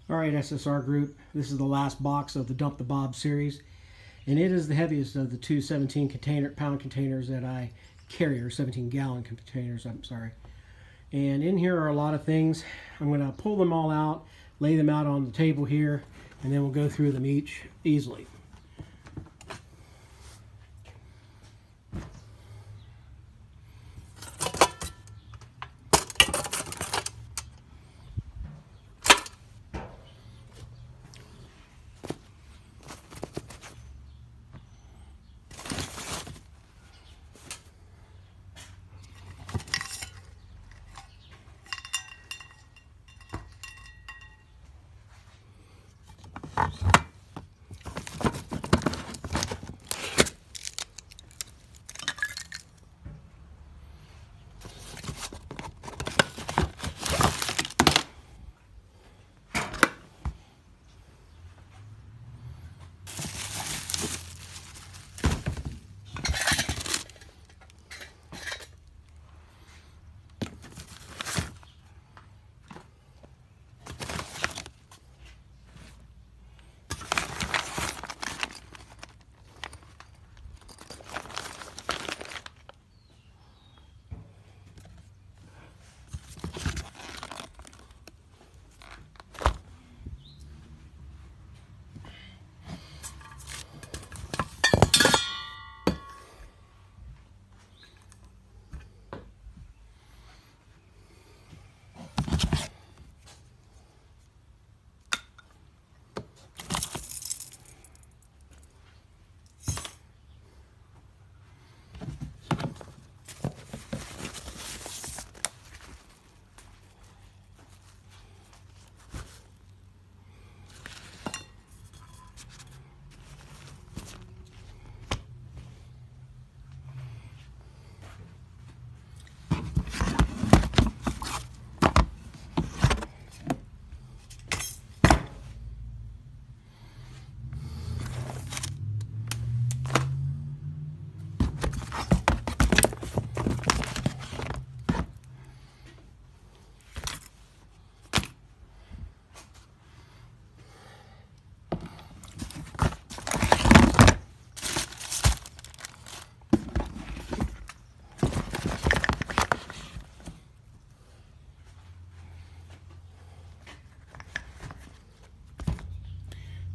All right, SSR group, this is the last box of the Dump the Bob series, and it is the heaviest of the two 17-pound containers that I carry, or 17-gallon containers, I'm sorry. And in here are a lot of things. I'm going to pull them all out, lay them out on the table here, and then we'll go through them each easily.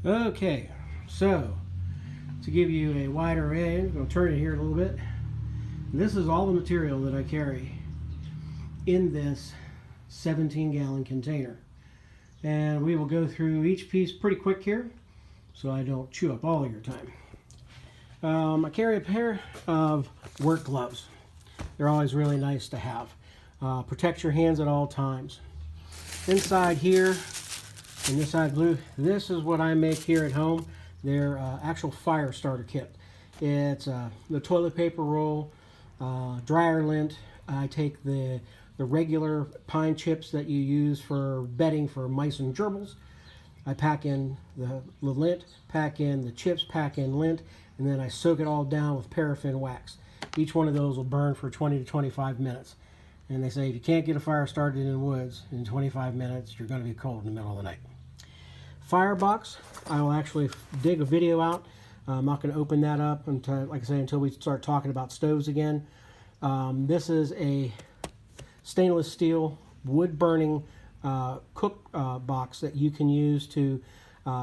Okay, so to give you a wider array, I'm going to turn it here a little bit. This is all the material that I carry in this 17-gallon container. And we will go through each piece pretty quick here so I don't chew up all of your time. I carry a pair of work gloves. They're always really nice to have. Protect your hands at all times. Inside here, and this side blue, this is what I make here at home. They're actual fire starter kit. It's the toilet paper roll, dryer lint. I take the regular pine chips that you use for bedding for mice and gerbils. I pack in the lint, pack in the chips, pack in lint, and then I soak it all down with paraffin wax. Each one of those will burn for 20 to 25 minutes. And they say if you can't get a fire started in the woods in 25 minutes, you're going to be cold in the middle of the night. Firebox, I will actually dig a video out. I'm not going to open that up until, like I say, until we start talking about stoves again. This is a stainless steel wood burning cook box that you can use to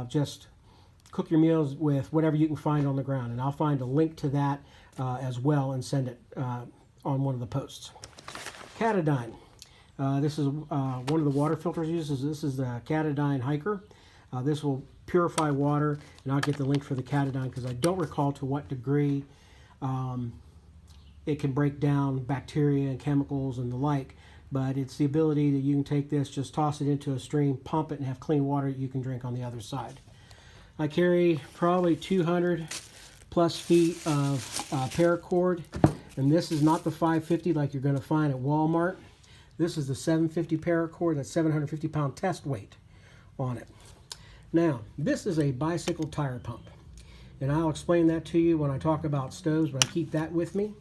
just cook your meals with whatever you can find on the ground. And I'll find a link to that as well and send it on one of the posts. Katadyn. This is one of the water filters used. This is the Katadyn Hiker. This will purify water, and I'll get the link for the Katadyn because I don't recall to what degree it can break down bacteria and chemicals and the like, but it's the ability that you can take this, just toss it into a stream, pump it, and have clean water that you can drink on the other side. I carry probably 200 plus feet of paracord, and this is not the 550 like you're going to find at Walmart. This is the 750 paracord. That's 750 pound test weight on it. Now, this is a bicycle tire pump, and I'll explain that to you when I talk about stoves, but I keep that with me.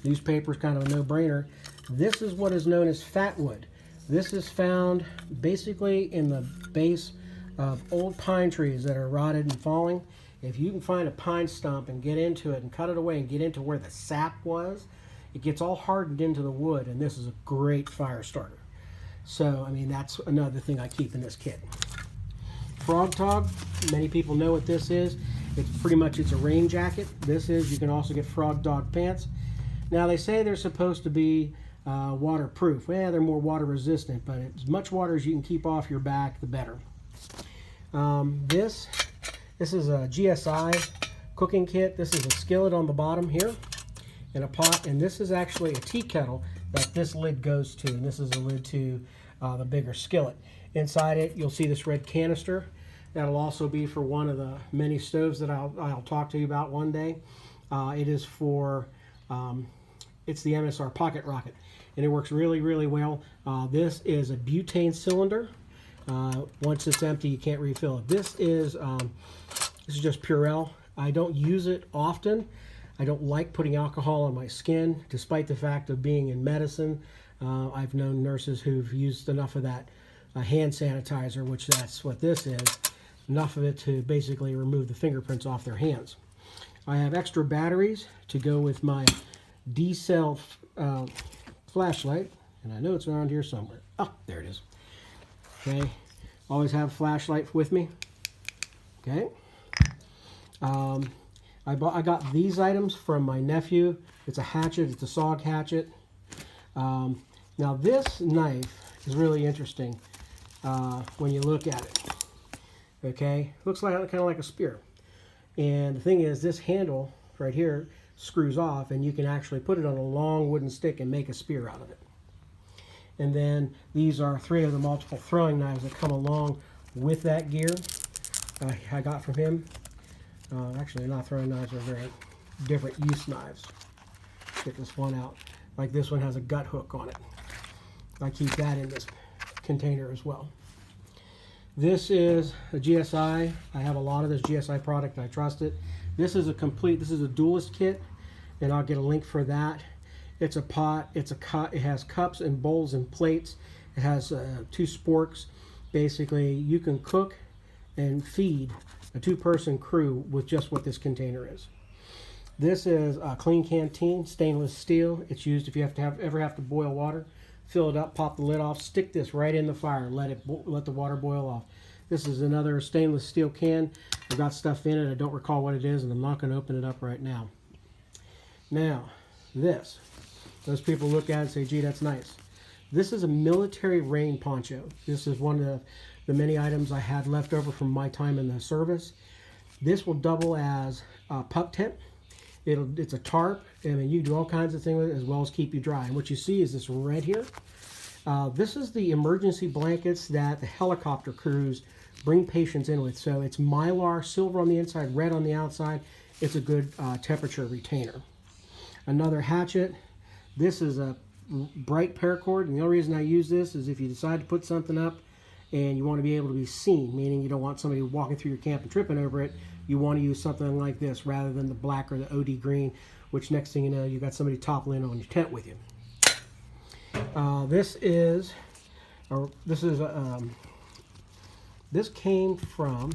Newspaper is kind of a no-brainer. This is what is known as fat wood. This is found basically in the base of old pine trees that are rotted and falling. If you can find a pine stump and get into it and cut it away and get into where the sap was, it gets all hardened into the wood, and this is a great fire starter. So, I mean, that's another thing I keep in this kit. Frog Tog, many people know what this is. It's pretty much, it's a rain jacket. This is, you can also get Frog Dog pants. Now, they say they're supposed to be waterproof. Well, they're more water resistant, but as much water as you can keep off your back, the better. This is a GSI cooking kit. This is a skillet on the bottom here and a pot, and this is actually a tea kettle that this lid goes to, and this is a lid to the bigger skillet. Inside it, you'll see this red canister. That'll also be for one of the many stoves that I'll talk to you about one day. It is for, it's the MSR Pocket Rocket, and it works really, really well. This is a butane cylinder. Once it's empty, you can't refill it. This is just Purell. I don't use it often. I don't like putting alcohol on my skin, despite the fact of being in medicine. I've known nurses who've used enough of that hand sanitizer, which that's what this is, enough of it to basically remove the fingerprints off their hands. I have extra batteries to go with my D-cell flashlight, and I know it's around here somewhere. Oh, there it is. Okay, always have a flashlight with me. Okay. I got these items from my nephew. It's a hatchet. It's a SOG hatchet. Now this knife is really interesting when you look at it. Okay, looks like kind of like a spear. And the thing is, this handle right here screws off, and you can actually put it on a long wooden stick and make a spear out of it. And then these are 3 of the multiple throwing knives that come along with that gear. I got from him. Actually, not throwing knives, are very different use knives. Get this one out. Like this one has a gut hook on it. I keep that in this container as well. This is a GSI. I have a lot of this GSI product and I trust it. This is a duelist kit, and I'll get a link for that. It's a pot, it has cups and bowls and plates. It has 2 sporks. Basically, you can cook and feed a 2-person crew with just what this container is. This is a clean canteen, stainless steel. It's used if you ever have to boil water. Fill it up, pop the lid off, stick this right in the fire, and let the water boil off. This is another stainless steel can. I've got stuff in it. I don't recall what it is, and I'm not going to open it up right now. Now, this. Those people look at it and say, gee, that's nice. This is a military rain poncho. This is one of the many items I had left over from my time in the service. This will double as a pup tent. It's a tarp. I mean, you do all kinds of things with it as well as keep you dry. And what you see is this red here. This is the emergency blankets that the helicopter crews bring patients in with. So it's mylar, silver on the inside, red on the outside. It's a good temperature retainer. Another hatchet. This is a bright paracord, and the only reason I use this is if you decide to put something up and you want to be able to be seen, meaning you don't want somebody walking through your camp and tripping over it. You want to use something like this rather than the black or the OD green, which next thing you know, you got somebody toppling on your tent with you. This came from.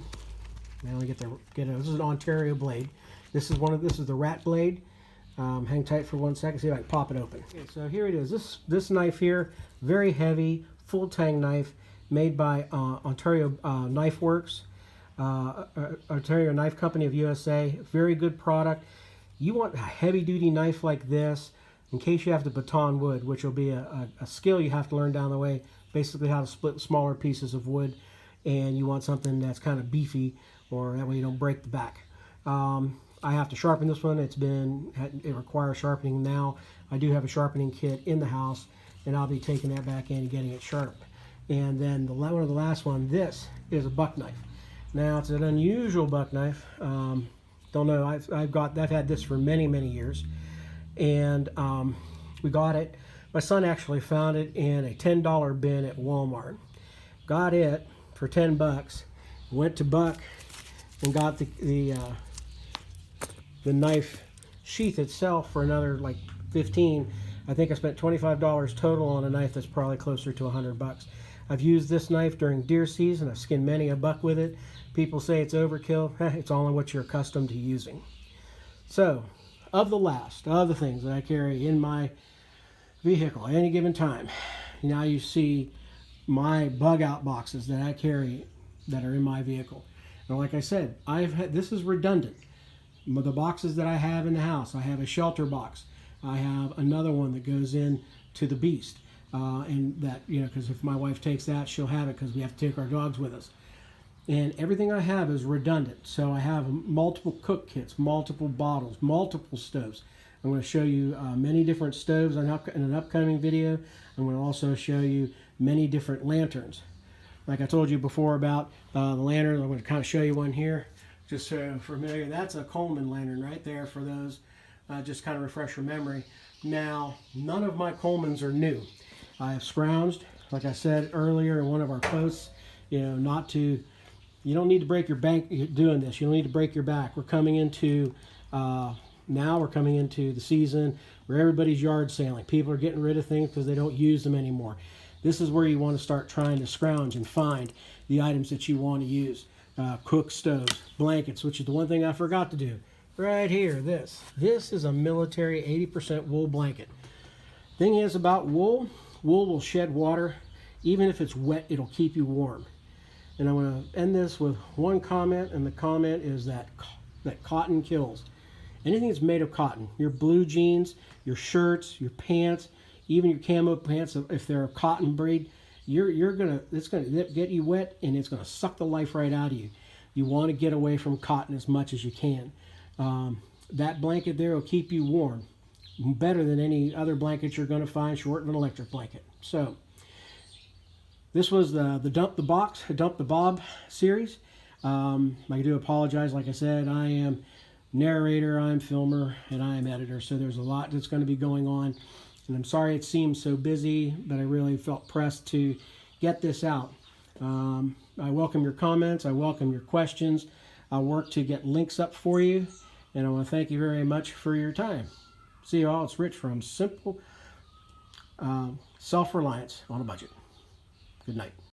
Now I get it. This is an Ontario blade. This is the rat blade. Hang tight for 1 second. See if I can pop it open. Okay, so here it is. This knife here, very heavy, full tang knife, made by Ontario Knife Works, Ontario Knife Company of USA. Very good product. You want a heavy-duty knife like this in case you have to baton wood, which will be a skill you have to learn down the way. Basically, how to split smaller pieces of wood, and you want something that's kind of beefy, or that way you don't break the back. I have to sharpen this one. It requires sharpening now. I do have a sharpening kit in the house, and I'll be taking that back in and getting it sharp. And then one of the last one, this is a buck knife. Now it's an unusual buck knife. Don't know. I've had this for many, many years, and we got it. My son actually found it in a $10 bin at Walmart. Got it for 10 bucks. Went to Buck and got the knife sheath itself for another like 15. I think I spent $25 total on a knife that's probably closer to 100 bucks. I've used this knife during deer season. I've skinned many a buck with it. People say it's overkill. It's only what you're accustomed to using. So, of the things that I carry in my vehicle at any given time, now you see my Bugout boxes that I carry that are in my vehicle. And like I said, this is redundant. The boxes that I have in the house, I have a shelter box. I have another one that goes in to the beast. And that, you know, because if my wife takes that, she'll have it because we have to take our dogs with us. And everything I have is redundant. So I have multiple cook kits, multiple bottles, multiple stoves. I'm going to show you many different stoves in an upcoming video. I'm going to also show you many different lanterns. Like I told you before about the lantern, I'm going to kind of show you one here, just so you're familiar. That's a Coleman lantern right there for those, just kind of refresh your memory. Now, none of my Colemans are new. I have scrounged, like I said earlier in one of our posts, you know, you don't need to break your bank doing this. You don't need to break your back. We're coming into, now we're coming into the season where everybody's yard sailing. People are getting rid of things because they don't use them anymore. This is where you want to start trying to scrounge and find the items that you want to use. Cook stoves, blankets, which is the one thing I forgot to do. Right here, this is a military 80% wool blanket. Thing is about wool will shed water. Even if it's wet, it'll keep you warm. And I'm going to end this with one comment, and the comment is that cotton kills. Anything that's made of cotton, your blue jeans, your shirts, your pants, even your camo pants, if they're a cotton braid, it's gonna get you wet, and it's gonna suck the life right out of you. You want to get away from cotton as much as you can. That blanket there will keep you warm, better than any other blanket you're going to find, short of an electric blanket. So this was the Dump the Box, Dump the Bob series. I do apologize. Like I said, I am narrator, I'm filmer, and I am editor. So there's a lot that's going to be going on. And I'm sorry it seems so busy, but I really felt pressed to get this out. I welcome your comments. I welcome your questions. I'll work to get links up for you. And I want to thank you very much for your time. See you all. It's Rich from Simple Self-Reliance on a Budget. Good night.